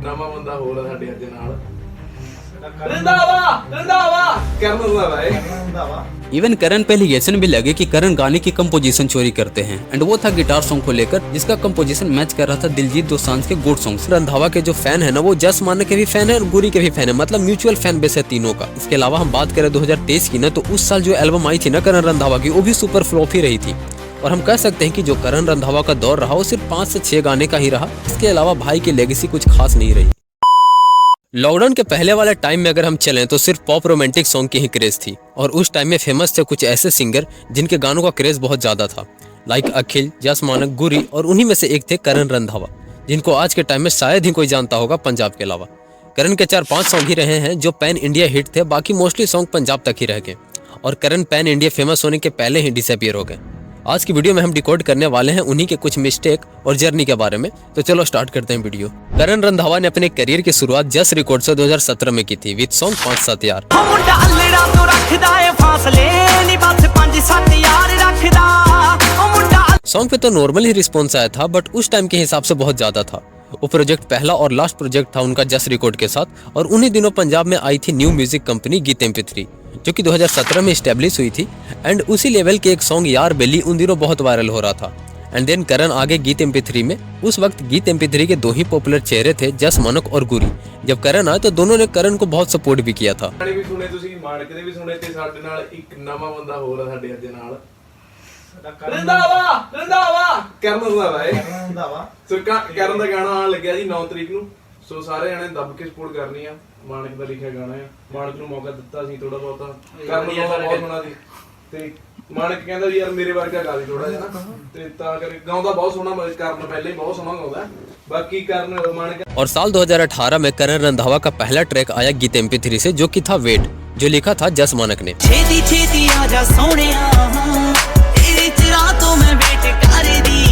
ਨਵਾਂ ਬੰਦਾ ਹੋਰ ਆ ਸਾਡੇ ਅੱਜ ਨਾਲ रंधावा इवन करण पे एलिगेशन भी लगे कि करण गाने की कंपोजिशन चोरी करते हैं एंड वो था गिटार सॉन्ग को लेकर जिसका कंपोजिशन मैच कर रहा था दिलजीत दोसांझ के गुड सॉन्ग्स। रंधावा के जो फैन है ना वो जस मानक के भी फैन है और गुरी के भी फैन है, मतलब म्यूचुअल फैन बेस है तीनों का। इसके अलावा हम बात करें 2023 की ना तो उस साल जो एल्बम आई थी ना करण रंधावा की वो भी सुपर फ्लॉप ही रही थी और हम कह सकते हैं कि जो करण रंधावा का दौर रहा वो सिर्फ 5 से 6 गाने का ही रहा। इसके अलावा भाई की लेगेसी कुछ खास नहीं रही। लॉकडाउन के पहले वाले टाइम में अगर हम चलें तो सिर्फ पॉप रोमांटिक सॉन्ग की ही क्रेज थी और उस टाइम में फेमस थे कुछ ऐसे सिंगर जिनके गानों का क्रेज बहुत ज्यादा था, लाइक अखिल, जस मानक, गुरी और उन्हीं में से एक थे करण रंधावा, जिनको आज के टाइम में शायद ही कोई जानता होगा पंजाब के अलावा। करण के 4-5 सॉन्ग ही रहे हैं जो पैन इंडिया हिट थे, बाकी मोस्टली सॉन्ग पंजाब तक ही रह गए और करण पैन इंडिया फेमस होने के पहले ही डिसअपीयर हो गए। आज की वीडियो में हम डिकोड करने वाले हैं उन्हीं के कुछ मिस्टेक और जर्नी के बारे में, तो चलो स्टार्ट करते हैं वीडियो। करण रंधावा ने अपने करियर की शुरुआत जस रिकॉर्ड से 2017 में की थी विद सॉन्ग 5-7 यार। सॉन्ग पे तो नॉर्मल ही रिस्पॉन्स आया था बट उस टाइम के हिसाब से बहुत ज्यादा था। वो प्रोजेक्ट पहला और लास्ट प्रोजेक्ट था उनका जस रिकॉर्ड के साथ और उन्हीं दिनों पंजाब में आई थी न्यू म्यूजिक कंपनी गीत MP3 जो कि 2017 में स्टैब्लिश हुई थी एंड उसी लेवल के एक सॉन्ग यार बेली उन दिनों बहुत वायरल हो रहा था। एंड देन करण आगे गीत MP3 में। उस वक्त गीत MP3 के 2 ही पॉपुलर चेहरे थे, जस मानक और गुरी। जब करण आए तो दोनों ने करण को बहुत सपोर्ट भी किया था। गाने भी सुने ਤੁਸੀਂ ਮਾਨਕ ਦੇ ਵੀ ਸੁਣੇ ਤੇ ਸਾਡੇ ਨਾਲ ਇੱਕ ਨਵਾਂ ਬੰਦਾ ਹੋਰ ਆ ਸਾਡੇ ਅੱਜ ਨਾਲ ਰੰਧਾਵਾ ਕਰਨ ਰੰਧਾਵਾ ਸੋ ਕਰਨ ਦਾ ਗਾਣਾ ਆਉਣ ਲੱਗਿਆ ਜੀ 9 ਤਰੀਕ ਨੂੰ। ਸੋ ਸਾਰੇ ਜਣੇ ਦੱਬ ਕੇ ਸਪੋਰਟ ਕਰਨੀ ਆ। ਮਾਨਕ ਦਾ ਲਿਖਿਆ ਗਾਣਾ ਆ, ਮਾਨਕ ਨੂੰ ਮੌਕਾ ਦਿੱਤਾ ਸੀ ਥੋੜਾ ਬਹੁਤਾ, ਕਰਨ ਨੂੰ ਬਹੁਤ ਸੋਹਣਾ ਸੀ ਤੇ ਮਾਨਕ ਕਹਿੰਦਾ ਜੀ ਯਾਰ ਮੇਰੇ ਵਰਗਾ ਗਾ ਦੇ ਥੋੜਾ ਜਿਹਾ ਤੇ ਤਾਂ ਕਰਕੇ ਗਾਉਂਦਾ ਬਹੁਤ ਸੋਹਣਾ, ਕਰਨ ਪਹਿਲੇ ਹੀ बहुत सोहना गाਉਂਦਾ बाकी ਕਰਨ ਮਾਨਕ। और साल 2018 में करण रंधावा का पहला ट्रैक आया गीत MP3 से जो कि था वेट, जो लिखा था जस मानक ने। छेती छेती आजा सोहणिया तेरे रातों में वेट कर दी।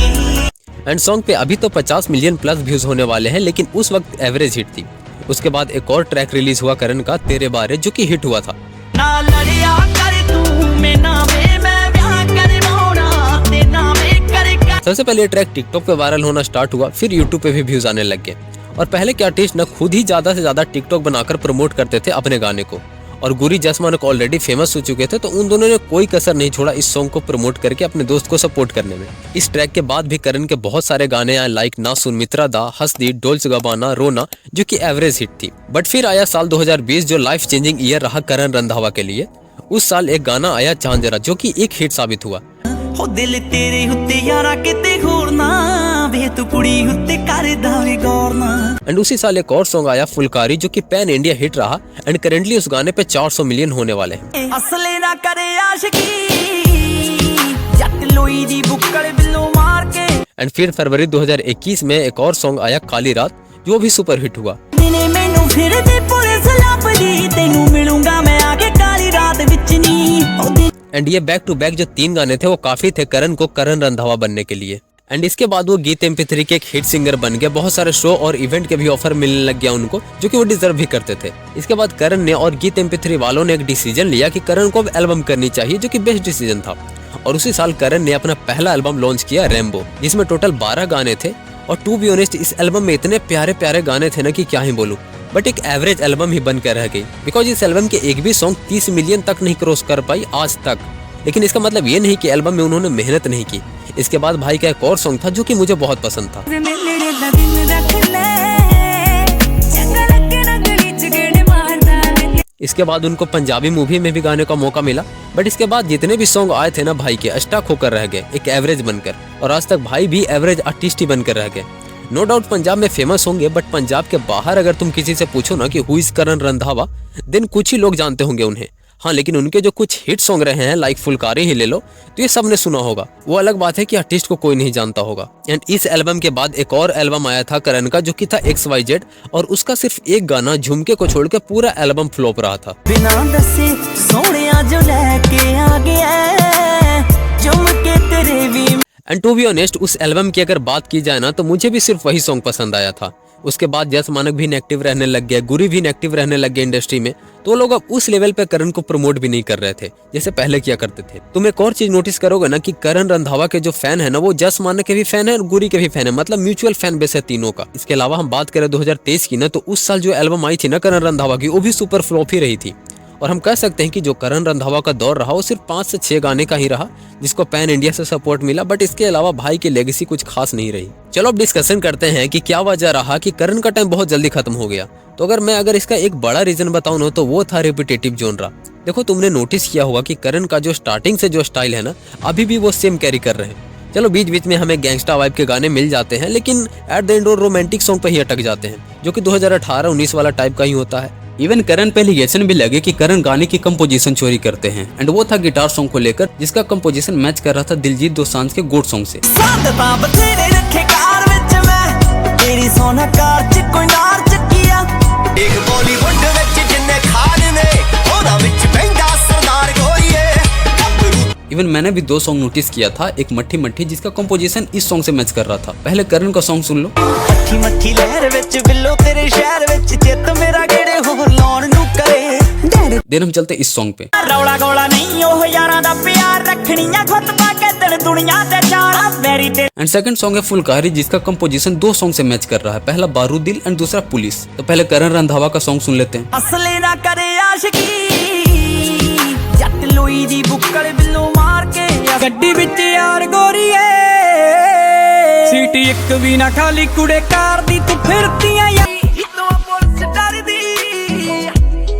एंड सॉन्ग पे अभी तो 50 मिलियन प्लस व्यूज होने वाले हैं लेकिन उस वक्त एवरेज हिट थी। उसके बाद एक और ट्रैक रिलीज हुआ करण का तेरे बारे जो कि हिट हुआ था। ना लड़िया कर तू मैं नामे मैं ब्याह करवाना ते नामे कर। सबसे पहले ये ट्रैक टिकटॉक पे वायरल होना स्टार्ट हुआ, फिर यूट्यूब पे भी व्यूज आने लग गए और पहले के आर्टिस्ट न खुद ही ज्यादा से ज्यादा टिकटॉक बनाकर प्रमोट करते थे अपने गाने को और गुरी जस मानक ऑलरेडी फेमस हो चुके थे तो उन दोनों ने कोई कसर नहीं छोड़ा इस सॉन्ग को प्रमोट करके अपने दोस्त को सपोर्ट करने में। इस ट्रैक के बाद भी करण के बहुत सारे गाने आए लाइक ना सुन, मित्रा दा, हंस दी, डोल्स गबाना, रोना जो कि एवरेज हिट थी। बट फिर आया साल 2020 जो लाइफ चेंजिंग ईयर रहा करण रंधावा के लिए। उस साल एक गाना आया झांझरा जो कि एक हिट साबित हुआ। हो दिल तेरे उत्ते यारा किते होर ना वे तू कुड़ी उत्ते करदा वे गौर ना। एंड उसी साल एक और सॉन्ग आया फुलकारी जो कि पैन इंडिया हिट रहा एंड करेंटली उस गाने पे 400 मिलियन होने वाले हैं। असले ना करे आशिकी जट लोई दी बुक्कड़ बिल्लो मार के। एंड फिर फरवरी 2021 में एक और सॉन्ग आया काली रात जो भी सुपर हिट हुआ। दिने मैनू फिर दे पुलिस लभदी तैनू मिलूंगा मैं आके काली रात विच नी। एंड ये बैक टू बैक जो 3 गाने थे वो काफी थे करण को करण रंधावा बनने के लिए। एंड इसके बाद वो गीत MP3 के एक हिट सिंगर बन गए, बहुत सारे शो और इवेंट के भी ऑफर मिलने लग गया उनको जो कि वो डिजर्व भी करते थे। इसके बाद करण ने और गीत MP3 वालों ने एक डिसीजन लिया कि करण को अब एल्बम करनी चाहिए जो कि बेस्ट डिसीजन था और उसी साल करण ने अपना पहला एल्बम लॉन्च किया रेम्बो, जिसमें टोटल 12 गाने थे और टू बी ऑनेस्ट इस एल्बम में इतने प्यारे प्यारे गाने थे ना कि क्या ही बोलूं, बट एक एवरेज एल्बम ही बनकर रह गई बिकॉज इस एल्बम के एक भी सॉन्ग 30 मिलियन तक नहीं क्रॉस कर पाई आज तक। लेकिन इसका मतलब ये नहीं कि एल्बम में उन्होंने मेहनत नहीं की। इसके बाद भाई का एक और सॉन्ग था जो कि मुझे बहुत पसंद था। इसके बाद उनको पंजाबी मूवी में भी गाने का मौका मिला बट इसके बाद जितने भी सॉन्ग आए थे ना भाई के स्टक होकर रह गए एक एवरेज बनकर और आज तक भाई भी एवरेज आर्टिस्ट ही बनकर रह गए। नो डाउट पंजाब में फेमस होंगे बट पंजाब के बाहर अगर तुम किसी से पूछो ना कि who is Karan Randhawa then कुछ ही लोग जानते होंगे उन्हें। हाँ, लेकिन उनके जो कुछ हिट सॉन्ग रहे हैं लाइक फुलकारी ही ले लो तो ये सबने सुना होगा। वो अलग बात है कि आर्टिस्ट को कोई नहीं जानता होगा। एंड इस एल्बम के बाद एक और एल्बम आया था करण का जो कि था XYZ और उसका सिर्फ एक गाना झुमके को छोड़ के पूरा एल्बम फ्लॉप रहा था। बिना दसे सोहणिया जो लेके आ गया झुमके तेरे भी। एंड टू बी ऑनेस्ट उस एल्बम की अगर बात की जाए ना तो मुझे भी सिर्फ वही सॉन्ग पसंद आया था उसके बाद जस मानक भी इनएक्टिव रहने लग गया, गुरी भी इनएक्टिव रहने लग गया इंडस्ट्री में, तो वो लोग अब उस लेवल पे करण को प्रमोट भी नहीं कर रहे थे जैसे पहले किया करते थे। तुम एक और चीज नोटिस करोगे ना कि करण रंधावा के जो फैन है ना वो जस मानक के भी फैन है और गुरी के भी फैन है, मतलब म्यूचुअल फैन बेस है तीनों का। इसके अलावा हम बात करें 2023 की ना, तो उस साल जो एल्बम आई थी ना करण रंधावा की, वो भी सुपर फ्लॉप ही रही थी। और हम कह सकते हैं कि जो करण रंधावा का दौर रहा वो सिर्फ 5 से 6 गाने का ही रहा जिसको पैन इंडिया से सपोर्ट मिला, बट इसके अलावा भाई की लेगेसी कुछ खास नहीं रही। चलो अब डिस्कशन करते हैं कि क्या वजह रहा कि करण का टाइम बहुत जल्दी खत्म हो गया। तो अगर इसका एक बड़ा रीजन बताऊं ना, तो वो था रिपीटेटिव जॉनरा। देखो तुमने नोटिस किया होगा कि करण का जो स्टार्टिंग से जो स्टाइल है ना, अभी भी वो सेम कैरी कर रहे हैं। चलो बीच बीच में हमें गैंगस्टा वाइब के गाने मिल जाते हैं, लेकिन एट द एंड वो रोमांटिक सॉन्ग पे ही अटक जाते हैं, जो कि 2018-19 वाला टाइप का ही होता है। इवन करण पे एलिगेशन भी लगे कि करण गाने की कंपोजिशन चोरी करते हैं, एंड वो था गिटार सॉन्ग को लेकर जिसका कंपोजिशन मैच कर रहा था दिलजीत दोसांझ के गोड सॉन्ग से। इवन मैंने भी 2 सॉन्ग नोटिस किया था, एक मट्ठी मट्ठी जिसका कंपोजिशन इस सॉन्ग से मैच कर रहा था। पहले करण का सॉन्ग सुन लो। मट्ठी मट्ठी लहर विच बिल्लो तेरे शहर विच चित मेरा गेड़े हो लाउण नु करे। देन हम चलते इस सॉन्ग पे। रौला गोला नहीं ओह यारां दा प्यार रखणियां खुद पा के दिन दुनिया ते चारा मेरी ते। एंड सेकंड सॉन्ग है फुलकारी जिसका कंपोजिशन 2 सॉन्ग से मैच कर रहा है, पहला बारूद दिल एंड दूसरा पुलिस। तो पहले करण रंधावा का सॉन्ग सुन लेते हैं। असले ना करे आशिकी जट लोई दी बुक्कड़ बिल्लो मार के गड्डी विच यार गोरीए सीट एक भी ना खाली कुड़े कार दी तू फिरतियां इतो पुलिस डरदी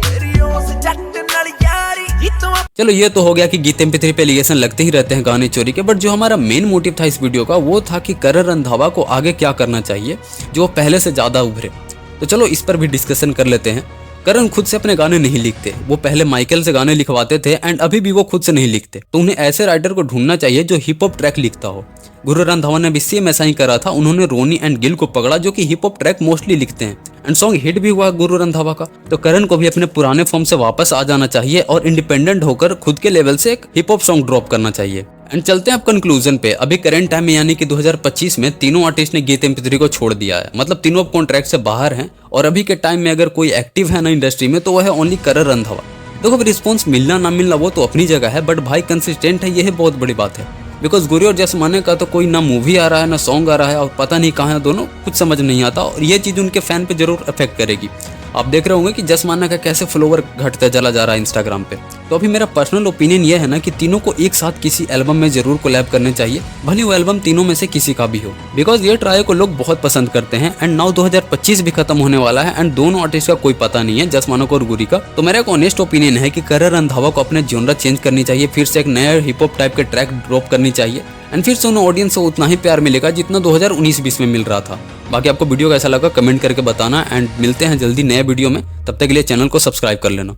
तेरी उस जट नाल यारी इतो। चलो ये तो हो गया कि गीत MP3 पे एलिगेशन लगते ही रहते हैं गाने चोरी के, बट जो हमारा मेन मोटिव था इस वीडियो का वो था कि करण रंधावा को आगे क्या करना चाहिए जो पहले से ज्यादा उभरे। तो चलो इस पर भी डिस्कशन कर लेते हैं। करण खुद से अपने गाने नहीं लिखते, वो पहले माइकल से गाने लिखवाते थे एंड अभी भी वो खुद से नहीं लिखते। तो उन्हें ऐसे राइटर को ढूंढना चाहिए जो हिप हॉप ट्रैक लिखता हो। गुरु रंधावा ने भी सेम ऐसा ही करा था, उन्होंने रोनी एंड गिल को पकड़ा जो कि हिप हॉप ट्रैक मोस्टली लिखते हैं एंड सॉन्ग हिट भी हुआ गुरु रंधावा का। तो करण को भी अपने पुराने फॉर्म से वापस आ जाना चाहिए और इंडिपेंडेंट होकर खुद के लेवल से एक हिप हॉप सॉन्ग ड्रॉप करना चाहिए। एंड चलते हैं अब कंक्लूजन पे। अभी करंट टाइम में यानी कि 2025 में तीनों आर्टिस्ट ने गीत MP3 को छोड़ दिया है, मतलब तीनों कॉन्ट्रैक्ट से बाहर हैं। और अभी के टाइम में अगर कोई एक्टिव है ना इंडस्ट्री में तो वह है ओनली करण रंधावा। देखो रिस्पॉन्स मिलना ना मिलना वो तो अपनी जगह है, बट भाई कंसिस्टेंट है, यह बहुत बड़ी बात है। बिकॉज गुरी और जस माने का तो कोई ना मूवी आ रहा है ना सॉन्ग आ रहा है, और पता नहीं कहाँ है दोनों, कुछ समझ नहीं आता, और ये चीज़ उनके फैन पे जरूर अफेक्ट करेगी। आप देख रहे होंगे कि जस माना का कैसे फॉलोवर घटता चला जा रहा है इंस्टाग्राम पे। तो अभी मेरा पर्सनल ओपिनियन ये है ना कि तीनों को एक साथ किसी एल्बम में जरूर कोलैब करने चाहिए, भले वो एल्बम तीनों में से किसी का भी हो, बिकॉज ये ट्राई को लोग बहुत पसंद करते हैं। एंड नाउ 2025 भी खत्म होने वाला है एंड दोनों आर्टिस्ट का कोई पता नहीं है, जस मानक और गुरी का। तो मेरा एक ऑनेस्ट ओपिनियन है कि करण रंधावा को अपने जॉनरा चेंज करनी चाहिए, फिर से एक नया हिप हॉप टाइप के ट्रैक ड्रॉप करनी चाहिए एंड फिर से उन्हें ऑडियंस को उतना ही प्यार मिलेगा जितना 2019-20 में मिल रहा था। बाकी आपको वीडियो कैसा लगा कमेंट करके बताना एंड मिलते हैं जल्दी नए वीडियो में, तब तक के लिए चैनल को सब्सक्राइब कर लेना।